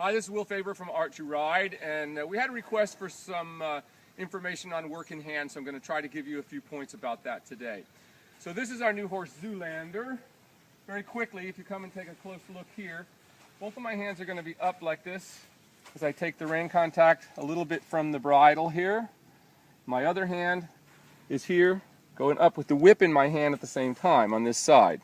Hi, this is Will Faber from Art2Ride, and we had a request for some information on work in hand, so I'm going to try to give you a few points about that today. So this is our new horse, Zoolander. Very quickly, if you come and take a close look here, both of my hands are going to be up like this as I take the rein contact a little bit from the bridle here. My other hand is here, going up with the whip in my hand at the same time on this side.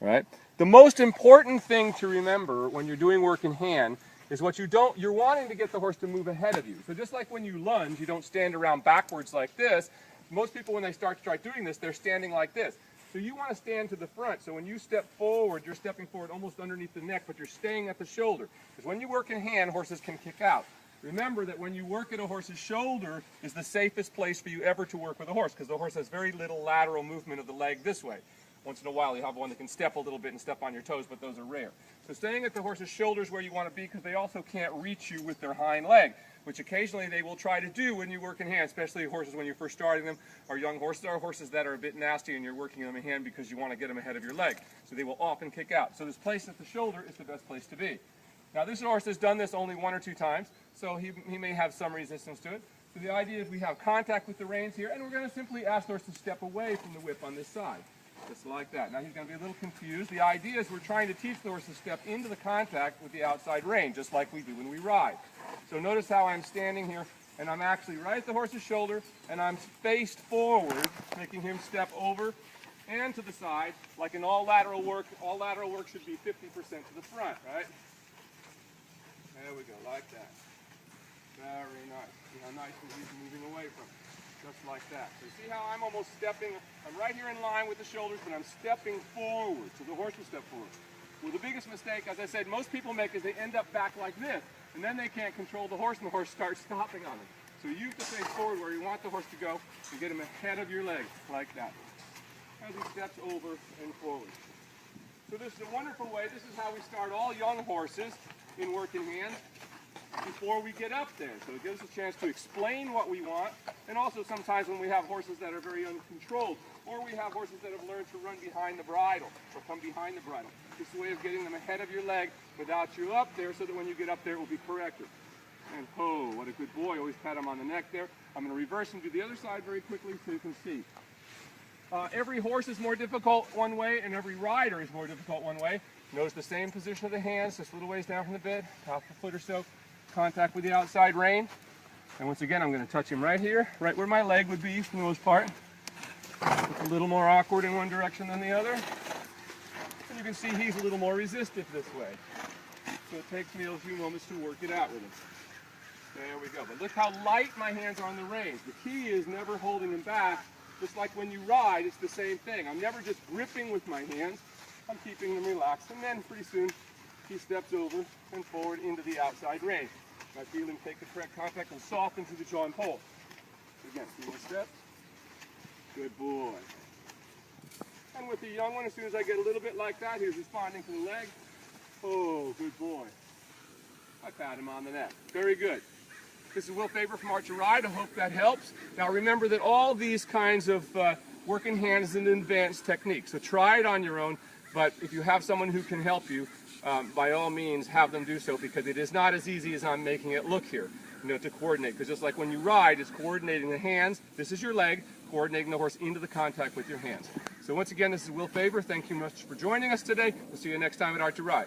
Right? The most important thing to remember when you're doing work in hand is you're wanting to get the horse to move ahead of you. So just like when you lunge, you don't stand around backwards like this. Most people, when they start to try doing this, they're standing like this. So you want to stand to the front. So when you step forward, you're stepping forward almost underneath the neck, but you're staying at the shoulder. Because when you work in hand, horses can kick out. Remember that when you work at a horse's shoulder is the safest place for you ever to work with a horse, because the horse has very little lateral movement of the leg this way. Once in a while you have one that can step a little bit and step on your toes, but those are rare. So staying at the horse's shoulder is where you want to be, because they also can't reach you with their hind leg, which occasionally they will try to do when you work in hand, especially horses when you're first starting them, or young horses, or horses that are a bit nasty and you're working them in hand because you want to get them ahead of your leg. So they will often kick out. So this place at the shoulder is the best place to be. Now this horse has done this only 1 or 2 times, so he may have some resistance to it. So the idea is we have contact with the reins here, and we're going to simply ask the horse to step away from the whip on this side. Just like that. Now he's going to be a little confused. The idea is we're trying to teach the horse to step into the contact with the outside rein, just like we do when we ride. So notice how I'm standing here, and I'm actually right at the horse's shoulder, and I'm faced forward, making him step over and to the side. Like in all lateral work should be 50% to the front, right? There we go, like that. Very nice. See how nicely he's moving away from it. Just like that. So you see how I'm almost stepping, I'm right here in line with the shoulders, but I'm stepping forward, so the horse will step forward. Well, the biggest mistake, as I said, most people make is they end up back like this, and then they can't control the horse, and the horse starts stopping on them. So you have to face forward where you want the horse to go, and get him ahead of your leg, like that, as he steps over and forward. So this is a wonderful way. This is how we start all young horses in work in hand before we get up there. So it gives us a chance to explain what we want, and also sometimes when we have horses that are very uncontrolled, or we have horses that have learned to run behind the bridle, or come behind the bridle. This is a way of getting them ahead of your leg without you up there, so that when you get up there it will be corrected. And oh, what a good boy. Always pat him on the neck there. I'm going to reverse and do the other side very quickly so you can see. Every horse is more difficult one way, and every rider is more difficult one way. Notice the same position of the hands, just a little ways down from the bed, half a foot or so. Contact with the outside rein. And once again, I'm going to touch him right here, right where my leg would be for the most part. It's a little more awkward in one direction than the other. And you can see he's a little more resistive this way. So it takes me a few moments to work it out with him. There we go. But look how light my hands are on the reins. The key is never holding him back. Just like when you ride, it's the same thing. I'm never just gripping with my hands. I'm keeping them relaxed. And then pretty soon, he steps over and forward into the outside rein. I feel him take the correct contact and soften through the jaw and pull. Again, 2 more steps. Good boy. And with the young one, as soon as I get a little bit like that, he's responding to the leg. Oh, good boy. I pat him on the neck. Very good. This is Will Faber from Art2Ride. I hope that helps. Now remember that all these kinds of work in hand is an advanced technique. So try it on your own, but if you have someone who can help you, by all means have them do so, because it is not as easy as I'm making it look here, to coordinate. Because just like when you ride, it's coordinating the hands. This is your leg, coordinating the horse into the contact with your hands. So once again, this is Will Faber. Thank you much for joining us today. We'll see you next time at Art2Ride.